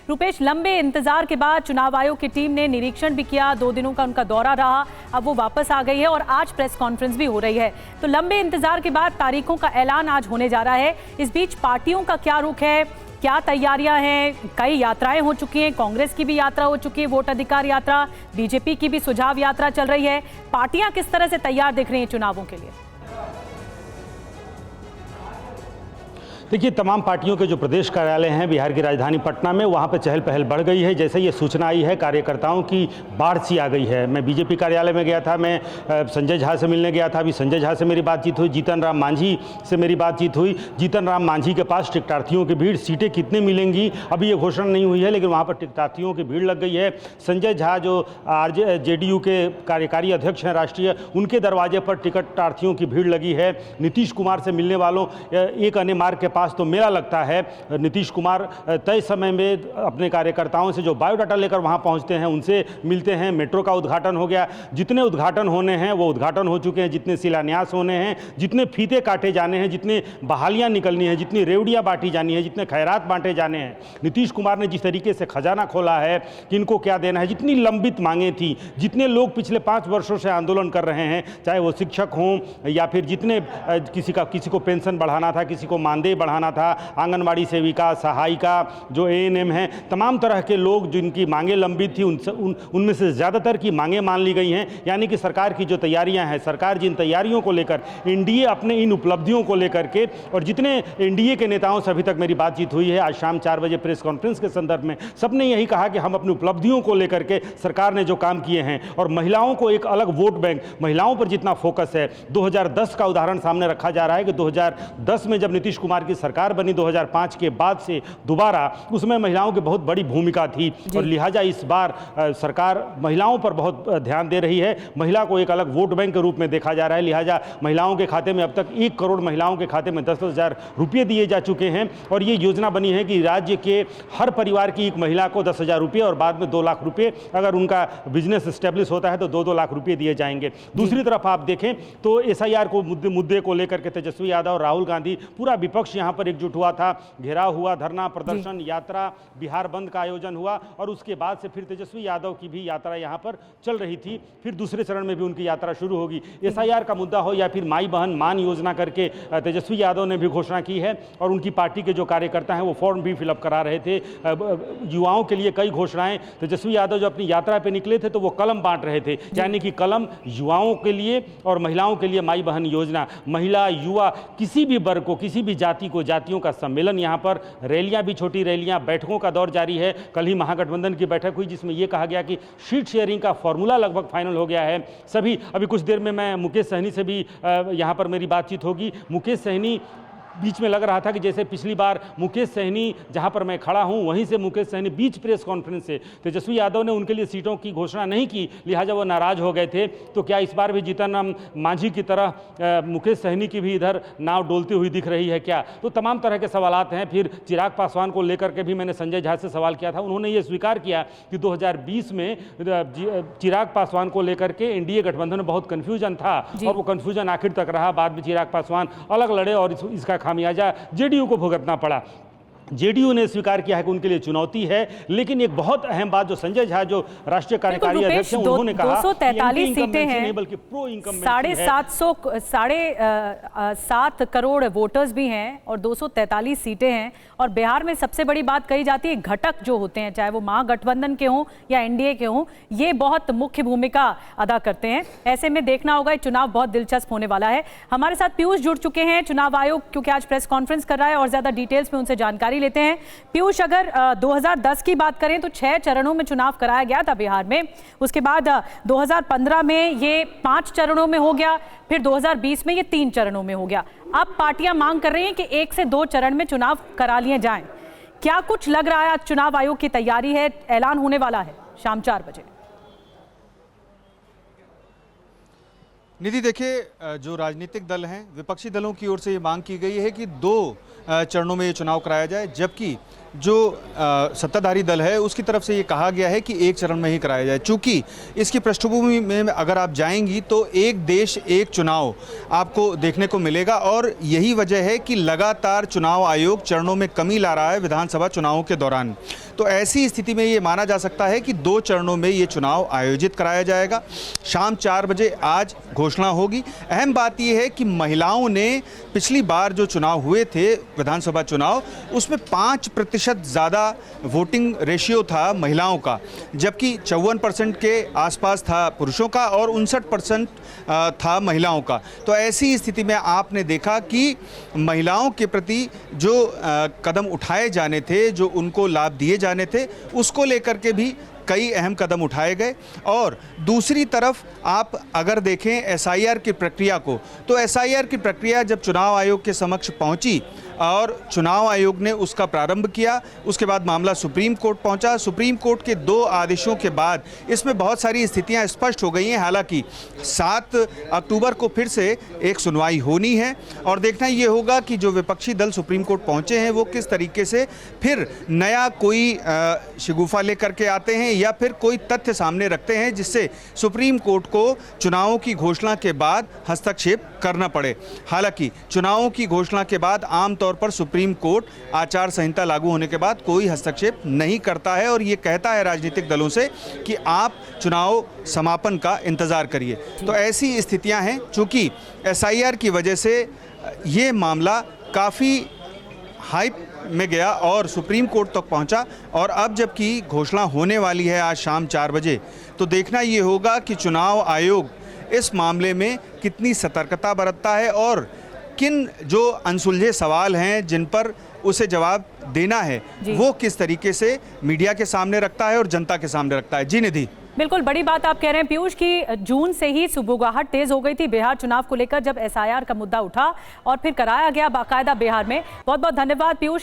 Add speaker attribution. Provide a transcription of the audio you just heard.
Speaker 1: रुपेश, लंबे इंतजार के बाद चुनाव आयोग की टीम ने निरीक्षण भी किया, 2 दिनों का उनका दौरा रहा, अब वो वापस आ गई है और आज प्रेस कॉन्फ्रेंस भी हो रही है। तो लंबे इंतजार के बाद तारीखों का ऐलान आज होने जा रहा है। इस बीच पार्टियों का क्या रुख है, क्या तैयारियां हैं? कई यात्राएं हो चुकी हैं, कांग्रेस की भी यात्रा हो चुकी है, वोट अधिकार यात्रा, बीजेपी की भी सुझाव यात्रा चल रही है। पार्टियां किस तरह से तैयार दिख रही हैं चुनावों के लिए?
Speaker 2: देखिए, तमाम पार्टियों के जो प्रदेश कार्यालय हैं बिहार की राजधानी पटना में, वहाँ पर चहल पहल बढ़ गई है। जैसे ये सूचना आई है, कार्यकर्ताओं की बाढ़ सी आ गई है। मैं बीजेपी कार्यालय में गया था, मैं संजय झा से मिलने गया था, अभी संजय झा से मेरी बातचीत हुई, जीतन राम मांझी से मेरी बातचीत हुई। जीतन राम मांझी के पास टिकटार्थियों की भीड़, सीटें कितनी मिलेंगी अभी ये घोषणा नहीं हुई है, लेकिन वहाँ पर टिकटार्थियों की भीड़ लग गई है। संजय झा जो जेडीयू के कार्यकारी अध्यक्ष हैं राष्ट्रीय, उनके दरवाजे पर टिकटार्थियों की भीड़ लगी है। नीतीश कुमार से मिलने वालों एक अन्य मार्ग के पास तो मेरा लगता है नीतीश कुमार तय समय में अपने कार्यकर्ताओं से जो बायोडाटा लेकर वहां पहुंचते हैं उनसे मिलते हैं। मेट्रो का उद्घाटन हो गया, जितने उद्घाटन होने हैं वो उद्घाटन हो चुके हैं, जितने शिलान्यास होने हैं, जितने फीते काटे जाने हैं, जितने बहालियां निकलनी है, जितनी रेवड़ियां बांटी जानी है, जितने खैरात बांटे जाने हैं। नीतीश कुमार ने जिस तरीके से खजाना खोला है कि इनको क्या देना है, जितनी लंबित मांगें थी, जितने लोग पिछले 5 वर्षों से आंदोलन कर रहे हैं, चाहे वो शिक्षक हों या फिर जितने किसी को पेंशन बढ़ाना था, किसी को मानदेय बढ़ाना था, आंगनवाड़ी सेविका, सहायिका, जो एएनएम हैं, तमाम तरह के लोग जिनकी मांगें लंबित थी उनमें से ज़्यादातर की मांगें मान ली गई हैं। यानी कि सरकार की जो तैयारियां हैं, सरकार जिन तैयारियों को लेकर, एनडीए अपने इन उपलब्धियों को लेकर के, और जितने एनडीए के नेताओं से अभी तक मेरी बातचीत हुई है, आज शाम 4 बजे प्रेस कॉन्फ्रेंस के संदर्भ में सबने यही कहा कि हम अपनी उपलब्धियों को लेकर के सरकार ने जो काम किए हैं और महिलाओं को एक अलग वोट बैंक, महिलाओं पर जितना फोकस है, 2010 का उदाहरण सामने रखा जा रहा है कि 2010 में जब नीतीश कुमार की सरकार बनी 2005 के बाद से दोबारा, उसमें महिलाओं की बहुत बड़ी भूमिका थी और लिहाजा इस बार सरकार महिलाओं पर बहुत ध्यान दे रही है। महिला को एक अलग वोट बैंक के रूप में देखा जा रहा है, लिहाजा महिलाओं के खाते में अब तक 1 करोड़ महिलाओं के खाते में 10-10 हज़ार रुपये दिए जा चुके हैं और ये योजना बनी है कि राज्य के हर परिवार की एक महिला को 10,000 रुपये और बाद में 2 लाख रुपये, अगर उनका बिजनेस स्टेब्लिश होता है तो 2-2 लाख रुपये दिए जाएंगे। दूसरी तरफ आप देखें तो एसआईआर को मुद्दे को लेकर के तेजस्वी यादव और राहुल गांधी, पूरा विपक्ष यहाँ पर एकजुट हुआ था, घेराव हुआ, धरना प्रदर्शन, यात्रा, बिहार बंद का आयोजन हुआ और उसके बाद से फिर तेजस्वी यादव की भी यात्रा यहाँ पर चल रही थी। फिर दूसरे चरण में भी उनकी यात्रा शुरू होगी। एसआईआर का मुद्दा हो या फिर माई बहन मान योजना करके तेजस्वी यादव ने भी घोषणा की है और उनकी पार्टी के जो कार्यकर्ता हैं वो फॉर्म भी फिलअप करा रहे थे। युवाओं के लिए कई घोषणाएं, तेजस्वी यादव जो अपनी यात्रा पर निकले थे तो वो कलम बांट रहे थे, यानी कि कलम युवाओं के लिए और महिलाओं के लिए माई बहन योजना। महिला, युवा, किसी भी वर्ग को, किसी भी जाति को, जातियों का सम्मेलन यहाँ पर, रैलियां भी छोटी रैलियां, बैठकों का दौर जारी है। कल ही महागठबंधन की बैठक हुई जिसमें यह कहा गया कि सीट शेयरिंग का फॉर्मूला लगभग फाइनल हो गया है। सभी, अभी कुछ देर में मैं मुकेश सहनी से भी यहाँ पर मेरी बातचीत होगी। मुकेश सहनी, बीच में लग रहा था कि जैसे पिछली बार मुकेश सहनी जहां पर मैं खड़ा हूं वहीं से मुकेश सहनी बीच प्रेस कॉन्फ्रेंस से तेजस्वी यादव ने उनके लिए सीटों की घोषणा नहीं की, लिहाजा वो नाराज हो गए थे। तो क्या इस बार भी जीतन राम मांझी की तरह मुकेश सहनी की भी इधर नाव डोलती हुई दिख रही है क्या? तो तमाम तरह के सवालात हैं। फिर चिराग पासवान को लेकर के भी मैंने संजय झा से सवाल किया था, उन्होंने ये स्वीकार किया कि 2020 में चिराग पासवान को लेकर के एनडीए गठबंधन में बहुत कन्फ्यूजन था और वो कन्फ्यूजन आखिर तक रहा। बाद में चिराग पासवान अलग लड़े और इसका खामियाजा जेडीयू को भुगतना पड़ा। जेडीयू ने स्वीकार किया है कि उनके लिए चुनौती है, लेकिन एक बहुत अहम बात जो संजय झा जो राष्ट्रीय कार्यकारी अध्यक्ष हैं उन्होंने कहा,
Speaker 1: 243 सीटें हैं, बल्कि प्रो इनकम 7.5 करोड़ वोटर्स भी हैं और 243 सीटें हैं। और बिहार में सबसे बड़ी बात कही जाती है, घटक जो होते हैं, चाहे वो महागठबंधन के हों या एनडीए के हों, ये बहुत मुख्य भूमिका अदा करते हैं। ऐसे में देखना होगा, चुनाव बहुत दिलचस्प होने वाला है। हमारे साथ पीयूष जुड़ चुके हैं, चुनाव आयोग क्योंकि आज प्रेस कॉन्फ्रेंस कर रहा है और ज्यादा डिटेल्स में उनसे जानकारी लेते हैं। पीयूष, अगर 2010 की बात करें तो 6 चरणों में चुनाव कराया गया था बिहार में, उसके बाद 2015 में ये 5 चरणों में हो गया, फिर 2020 में ये 3 चरणों में हो गया। अब पार्टियां मांग कर रही हैं कि 1 से 2 चरण में चुनाव करा लिए जाएं। क्या कुछ लग रहा है आज चुनाव आयोग की तैयारी है? ऐलान होने वाला है शाम 4 बजे।
Speaker 3: निधि, देखिए, जो राजनीतिक दल हैं, विपक्षी दलों की ओर से ये मांग की गई है कि 2 चरणों में ये चुनाव कराया जाए, जबकि जो सत्ताधारी दल है उसकी तरफ से ये कहा गया है कि एक चरण में ही कराया जाए। चूँकि इसकी पृष्ठभूमि में अगर आप जाएंगी तो एक देश एक चुनाव आपको देखने को मिलेगा और यही वजह है कि लगातार चुनाव आयोग चरणों में कमी ला रहा है विधानसभा चुनावों के दौरान। तो ऐसी स्थिति में ये माना जा सकता है कि 2 चरणों में ये चुनाव आयोजित कराया जाएगा। शाम 4 बजे आज घोषणा होगी। अहम बात यह है कि महिलाओं ने पिछली बार जो चुनाव हुए थे विधानसभा चुनाव, उसमें 5% ज़्यादा वोटिंग रेशियो था महिलाओं का, जबकि 54% के आसपास था पुरुषों का और 59% था महिलाओं का। तो ऐसी स्थिति में आपने देखा कि महिलाओं के प्रति जो कदम उठाए जाने थे, जो उनको लाभ दिए जाने थे, उसको लेकर के भी कई अहम कदम उठाए गए। और दूसरी तरफ आप अगर देखें एसआईआर की प्रक्रिया को, तो एसआईआर की प्रक्रिया जब चुनाव आयोग के समक्ष पहुंची और चुनाव आयोग ने उसका प्रारंभ किया, उसके बाद मामला सुप्रीम कोर्ट पहुंचा। सुप्रीम कोर्ट के 2 आदेशों के बाद इसमें बहुत सारी स्थितियां स्पष्ट हो गई हैं। हालांकि 7 अक्टूबर को फिर से एक सुनवाई होनी है और देखना ये होगा कि जो विपक्षी दल सुप्रीम कोर्ट पहुंचे हैं वो किस तरीके से फिर नया कोई शिगुफा लेकर के आते हैं या फिर कोई तथ्य सामने रखते हैं जिससे सुप्रीम कोर्ट को चुनावों की घोषणा के बाद हस्तक्षेप करना पड़े। हालांकि चुनावों की घोषणा के बाद आमतौर पर सुप्रीम कोर्ट आचार संहिता लागू होने के बाद कोई हस्तक्षेप नहीं करता है और ये कहता है राजनीतिक दलों से कि आप चुनाव समापन का इंतजार करिए। तो ऐसी स्थितियां हैं। चूंकि एसआईआर की वजह से ये मामला काफ़ी हाइप में गया और सुप्रीम कोर्ट तक पहुंचा और अब जबकि घोषणा होने वाली है आज शाम 4 बजे, तो देखना ये होगा कि चुनाव आयोग इस मामले में कितनी सतर्कता बरतता है और किन जो अनसुलझे सवाल हैं जिन पर उसे जवाब देना है वो किस तरीके से मीडिया के सामने रखता है और जनता के सामने रखता है। जी निधि,
Speaker 1: बिल्कुल बड़ी बात आप कह रहे हैं पीयूष कि जून से ही सुगबुगाहट तेज हो गई थी बिहार चुनाव को लेकर, जब एसआईआर का मुद्दा उठा और फिर कराया गया बाकायदा बिहार में। बहुत बहुत धन्यवाद पीयूष।